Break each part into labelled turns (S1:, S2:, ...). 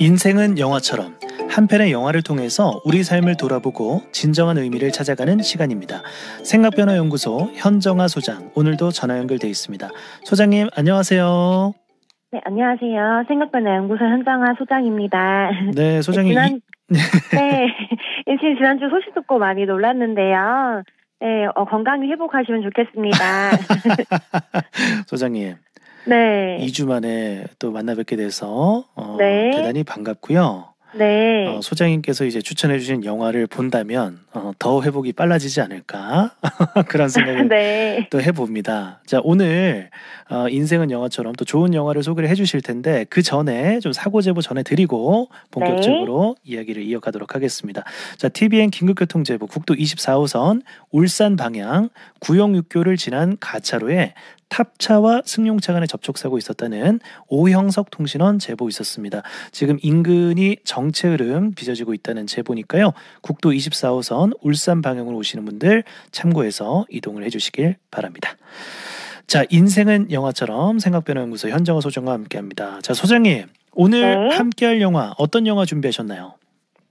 S1: 인생은 영화처럼 한 편의 영화를 통해서 우리 삶을 돌아보고 진정한 의미를 찾아가는 시간입니다. 생각변화연구소 현정아 소장, 오늘도 전화 연결돼 있습니다. 소장님 안녕하세요.
S2: 네, 안녕하세요. 생각변화연구소 현정아 소장입니다.
S1: 네, 소장님.
S2: 네, 지난주 소식 듣고 많이 놀랐는데요. 네, 건강히 회복하시면 좋겠습니다.
S1: 소장님.
S2: 네.
S1: 2주 만에 또 만나 뵙게 돼서
S2: 네.
S1: 대단히 반갑고요.
S2: 네.
S1: 소장님께서 이제 추천해 주신 영화를 본다면 더 회복이 빨라지지 않을까 그런 생각을
S2: 네.
S1: 또 해봅니다. 자, 오늘 인생은 영화처럼 또 좋은 영화를 소개를 해주실 텐데 그 전에 좀 사고제보 전해드리고 본격적으로 이야기를 이어가도록 하겠습니다. 자, TVN 긴급교통제보 국도 24호선 울산 방향 구용육교를 지난 가차로에 탑차와 승용차 간의 접촉사고 있었다는 오형석 통신원 제보 있었습니다. 지금 인근이 정체 흐름 빚어지고 있다는 제보니까요. 국도 24호선 울산 방향으로 오시는 분들 참고해서 이동을 해주시길 바랍니다. 자, 인생은 영화처럼 생각변화연구소 현정아 소장과 함께합니다. 자, 소장님 오늘 함께할 영화 어떤 영화 준비하셨나요?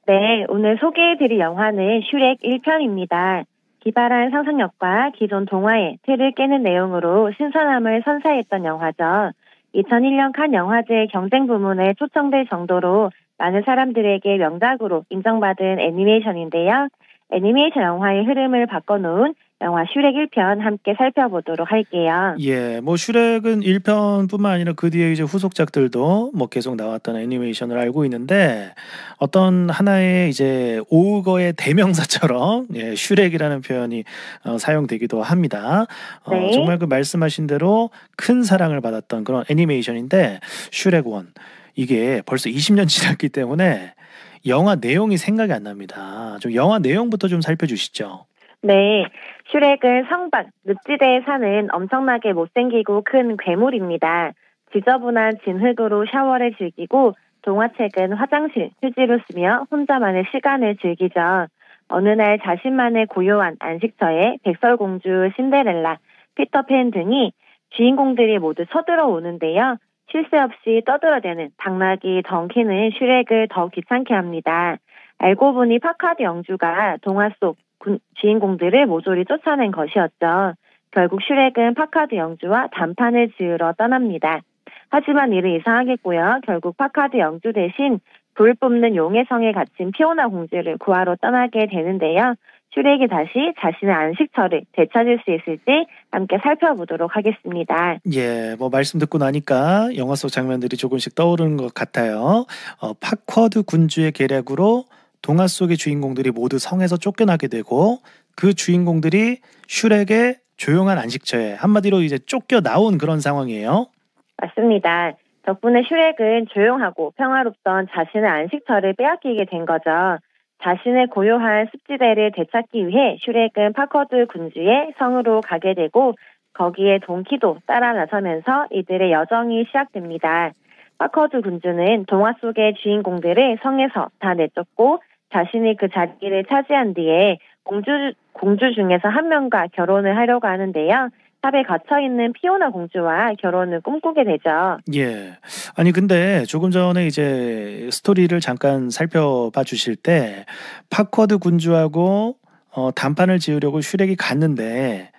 S2: 네, 오늘 소개해드릴 영화는 슈렉 1편입니다. 기발한 상상력과 기존 동화의 틀을 깨는 내용으로 신선함을 선사했던 영화죠. 2001년 칸 영화제 경쟁 부문에 초청될 정도로 많은 사람들에게 명작으로 인정받은 애니메이션인데요. 애니메이션 영화의 흐름을 바꿔놓은 영화 슈렉 1편 함께 살펴보도록 할게요.
S1: 예, 뭐 슈렉은 1편뿐만 아니라 그 뒤에 이제 후속작들도 뭐 계속 나왔던 애니메이션을 알고 있는데 어떤 하나의 이제 오거의 대명사처럼 슈렉이라는 표현이 사용되기도 합니다. 정말 그 말씀하신 대로 큰 사랑을 받았던 그런 애니메이션인데 슈렉 1 이게 벌써 20년 지났기 때문에 영화 내용이 생각이 안 납니다. 좀 영화 내용부터 좀 살펴주시죠.
S2: 네, 슈렉은 성박, 늪지대에 사는 엄청나게 못생기고 큰 괴물입니다. 지저분한 진흙으로 샤워를 즐기고 동화책은 화장실, 휴지로 쓰며 혼자만의 시간을 즐기죠. 어느 날 자신만의 고요한 안식처에 백설공주, 신데렐라, 피터팬 등이 주인공들이 모두 쳐들어오는데요. 쉴 새 없이 떠들어대는 당나귀 덩키는 슈렉을 더 귀찮게 합니다. 알고 보니 파카드 영주가 동화 속 주인공들을 모조리 쫓아낸 것이었죠. 결국 슈렉은 파카드 영주와 단판을 지으러 떠납니다. 하지만 일은 이상하겠고요. 결국 파카드 영주 대신 불 뿜는 용의 성에 갇힌 피오나 공주를 구하러 떠나게 되는데요. 슈렉이 다시 자신의 안식처를 되찾을 수 있을지 함께 살펴보도록 하겠습니다.
S1: 예, 뭐 말씀 듣고 나니까 영화 속 장면들이 조금씩 떠오르는 것 같아요. 파쿼드 군주의 계략으로 동화 속의 주인공들이 모두 성에서 쫓겨나게 되고 그 주인공들이 슈렉의 조용한 안식처에 한마디로 이제 쫓겨나온 그런 상황이에요.
S2: 맞습니다. 덕분에 슈렉은 조용하고 평화롭던 자신의 안식처를 빼앗기게 된 거죠. 자신의 고요한 습지대를 되찾기 위해 슈렉은 파커드 군주의 성으로 가게 되고 거기에 동키도 따라 나서면서 이들의 여정이 시작됩니다. 파커드 군주는 동화 속의 주인공들을 성에서 다 내쫓고 자신이 그 자리를 차지한 뒤에 공주 중에서 한 명과 결혼을 하려고 하는데요. 탑에 갇혀있는 피오나 공주와 결혼을 꿈꾸게 되죠.
S1: 예. 아니 근데 조금 전에 이제 스토리를 잠깐 살펴봐 주실 때 파쿼드 군주하고 단판을 지으려고 슈렉이 갔는데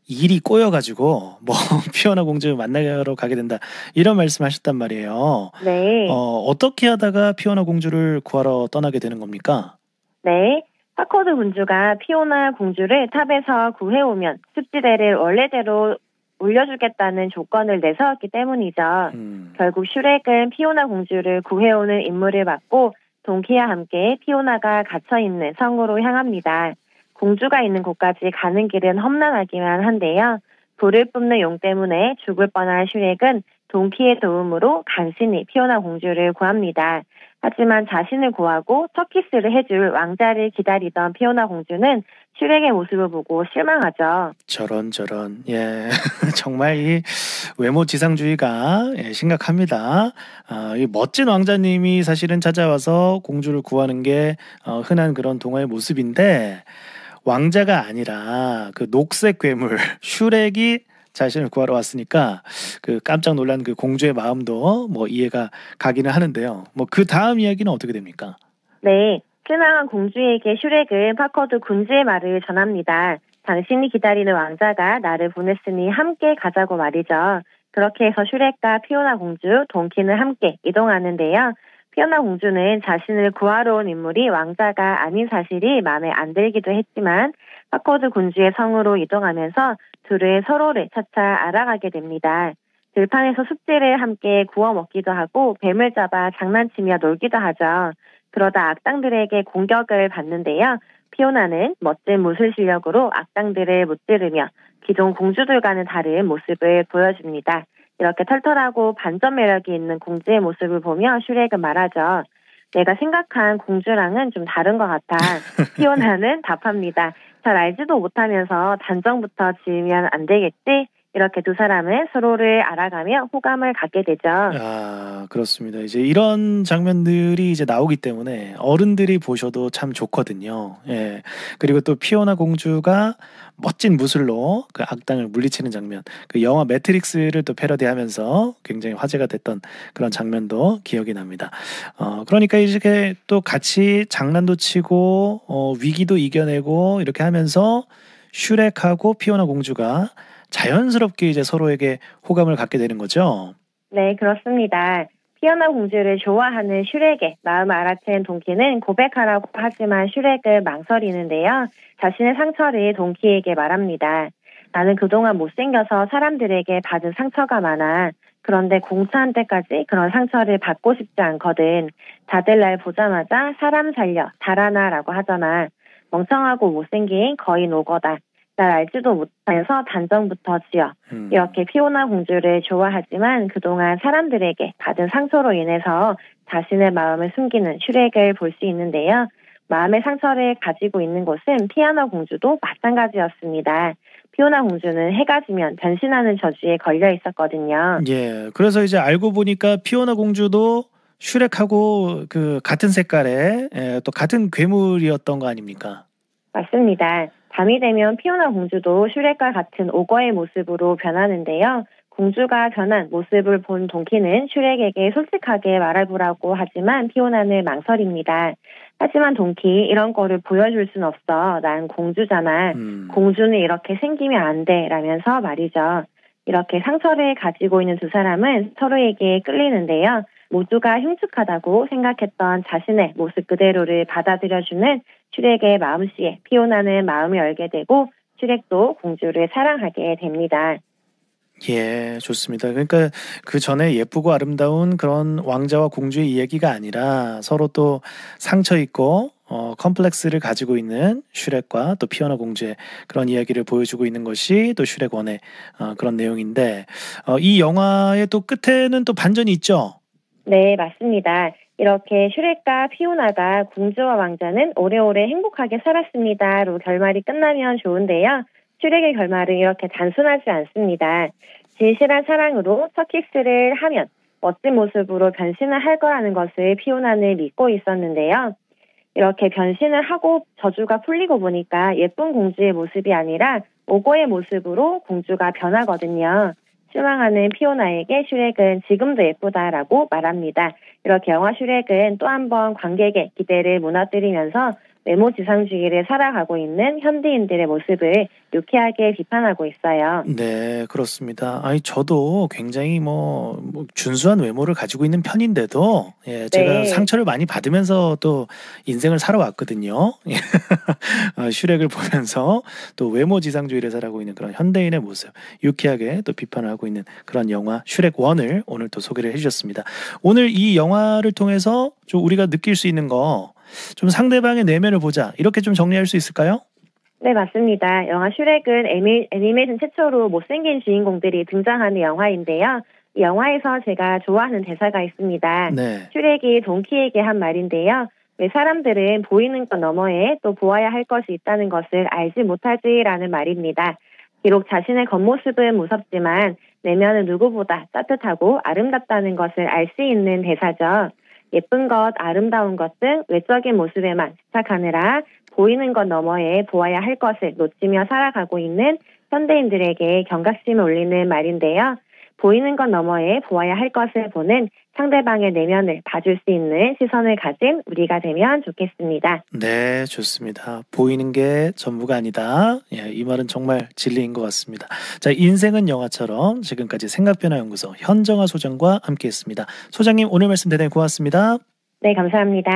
S1: 일이 꼬여가지고 뭐 피오나 공주 만나러 가게 된다 이런 말씀하셨단 말이에요.
S2: 네.
S1: 어떻게 하다가 피오나 공주를 구하러 떠나게 되는 겁니까?
S2: 네. 파커드 군주가 피오나 공주를 탑에서 구해오면 습지대를 원래대로 올려주겠다는 조건을 내세웠기 때문이죠. 결국 슈렉은 피오나 공주를 구해오는 임무를 받고 동키와 함께 피오나가 갇혀있는 성으로 향합니다. 공주가 있는 곳까지 가는 길은 험난하기만 한데요. 불을 뿜는 용 때문에 죽을 뻔한 슈렉은 동키의 도움으로 간신히 피오나 공주를 구합니다. 하지만 자신을 구하고 첫 키스를 해줄 왕자를 기다리던 피오나 공주는 슈렉의 모습을 보고 실망하죠.
S1: 저런. 예. 정말 이 외모 지상주의가 심각합니다. 이 멋진 왕자님이 사실은 찾아와서 공주를 구하는 게 흔한 그런 동화의 모습인데 왕자가 아니라 그 녹색 괴물 슈렉이 자신을 구하러 왔으니까 그 깜짝 놀란 그 공주의 마음도 뭐 이해가 가기는 하는데요. 뭐 그다음 이야기는 어떻게 됩니까?
S2: 네, 실망한 공주에게 슈렉은 파커드 군주의 말을 전합니다. 당신이 기다리는 왕자가 나를 보냈으니 함께 가자고 말이죠. 그렇게 해서 슈렉과 피오나 공주, 동키는 함께 이동하는데요. 피오나 공주는 자신을 구하러 온 인물이 왕자가 아닌 사실이 마음에 안 들기도 했지만 파커드 군주의 성으로 이동하면서 둘은 서로를 차차 알아가게 됩니다. 들판에서 숙제를 함께 구워 먹기도 하고 뱀을 잡아 장난치며 놀기도 하죠. 그러다 악당들에게 공격을 받는데요. 피오나는 멋진 무술 실력으로 악당들을 무찌르며 기존 공주들과는 다른 모습을 보여줍니다. 이렇게 털털하고 반전 매력이 있는 공주의 모습을 보며 슈렉은 말하죠. 내가 생각한 공주랑은 좀 다른 것 같아. 피오나는 답합니다. 잘 알지도 못하면서 단정부터 지으면 안 되겠지? 이렇게 두 사람은 서로를 알아가며 호감을 갖게 되죠.
S1: 아, 그렇습니다. 이제 이런 장면들이 이제 나오기 때문에 어른들이 보셔도 참 좋거든요. 예. 그리고 또 피오나 공주가 멋진 무술로 그 악당을 물리치는 장면, 그 영화 매트릭스를 또 패러디하면서 굉장히 화제가 됐던 그런 장면도 기억이 납니다. 그러니까 이렇게 또 같이 장난도 치고 위기도 이겨내고 이렇게 하면서 슈렉하고 피오나 공주가 자연스럽게 이제 서로에게 호감을 갖게 되는 거죠.
S2: 네, 그렇습니다. 피오나 공주를 좋아하는 슈렉의 마음을 알아챈 동키는 고백하라고 하지만 슈렉을 망설이는데요. 자신의 상처를 동키에게 말합니다. 나는 그동안 못생겨서 사람들에게 받은 상처가 많아. 그런데 공차한 때까지 그런 상처를 받고 싶지 않거든. 다들 날 보자마자 사람 살려, 달아나라고 하잖아. 멍청하고 못생긴 거인 오거다. 날 알지도 못해서 단정부터 지어. 이렇게 피오나 공주를 좋아하지만 그동안 사람들에게 받은 상처로 인해서 자신의 마음을 숨기는 슈렉을 볼 수 있는데요. 마음의 상처를 가지고 있는 곳은 피오나 공주도 마찬가지였습니다. 피오나 공주는 해가 지면 변신하는 저주에 걸려 있었거든요.
S1: 예. 그래서 이제 알고 보니까 피오나 공주도 슈렉하고 그 같은 색깔의 또 같은 괴물이었던 거 아닙니까?
S2: 맞습니다. 밤이 되면 피오나 공주도 슈렉과 같은 오거의 모습으로 변하는데요. 공주가 변한 모습을 본 동키는 슈렉에게 솔직하게 말해보라고 하지만 피오나는 망설입니다. 하지만 동키, 이런 거를 보여줄 순 없어. 난 공주잖아. 공주는 이렇게 생기면 안 돼. 라면서 말이죠. 이렇게 상처를 가지고 있는 두 사람은 서로에게 끌리는데요. 모두가 흉측하다고 생각했던 자신의 모습 그대로를 받아들여주는 슈렉의 마음씨에 피오나는 마음을 열게 되고 슈렉도 공주를 사랑하게 됩니다.
S1: 예, 좋습니다. 그러니까 그 전에 예쁘고 아름다운 그런 왕자와 공주의 이야기가 아니라 서로 또 상처 있고 컴플렉스를 가지고 있는 슈렉과 또 피오나 공주의 그런 이야기를 보여주고 있는 것이 또 슈렉 원의 그런 내용인데 이 영화의 또 끝에는 또 반전이 있죠.
S2: 네, 맞습니다. 이렇게 슈렉과 피오나가 공주와 왕자는 오래오래 행복하게 살았습니다로 결말이 끝나면 좋은데요. 슈렉의 결말은 이렇게 단순하지 않습니다. 진실한 사랑으로 첫 키스를 하면 멋진 모습으로 변신을 할 거라는 것을 피오나는 믿고 있었는데요. 이렇게 변신을 하고 저주가 풀리고 보니까 예쁜 공주의 모습이 아니라 오고의 모습으로 공주가 변하거든요. 실망하는 피오나에게 슈렉은 지금도 예쁘다라고 말합니다. 이렇게 영화 슈렉은 또 한 번 관객의 기대를 무너뜨리면서 외모지상주의를 살아가고 있는 현대인들의 모습을 유쾌하게 비판하고 있어요.
S1: 네, 그렇습니다. 아니, 저도 굉장히 뭐 준수한 외모를 가지고 있는 편인데도, 예, 제가
S2: 네.
S1: 상처를 많이 받으면서 또 인생을 살아왔거든요. 슈렉을 보면서 또 외모지상주의를 살아가고 있는 그런 현대인의 모습, 유쾌하게 또 비판을 하고 있는 그런 영화 슈렉 1을 오늘 또 소개를 해주셨습니다. 오늘 이 영화를 통해서 좀 우리가 느낄 수 있는 거, 좀 상대방의 내면을 보자. 이렇게 좀 정리할 수 있을까요?
S2: 네, 맞습니다. 영화 슈렉은 애니메이션 최초로 못생긴 주인공들이 등장하는 영화인데요. 이 영화에서 제가 좋아하는 대사가 있습니다.
S1: 네.
S2: 슈렉이 동키에게 한 말인데요. 왜 사람들은 보이는 것 너머에 또 보아야 할 것이 있다는 것을 알지 못하지라는 말입니다. 비록 자신의 겉모습은 무섭지만 내면은 누구보다 따뜻하고 아름답다는 것을 알 수 있는 대사죠. 예쁜 것, 아름다운 것 등 외적인 모습에만 집착하느라 보이는 것 너머에 보아야 할 것을 놓치며 살아가고 있는 현대인들에게 경각심을 울리는 말인데요. 보이는 것 너머에 보아야 할 것을 보는 상대방의 내면을 봐줄 수 있는 시선을 가진 우리가 되면 좋겠습니다.
S1: 네, 좋습니다. 보이는 게 전부가 아니다. 예, 이 말은 정말 진리인 것 같습니다. 자, 인생은 영화처럼 지금까지 생각변화연구소 현정아 소장과 함께했습니다. 소장님, 오늘 말씀 대단히 고맙습니다.
S2: 네, 감사합니다.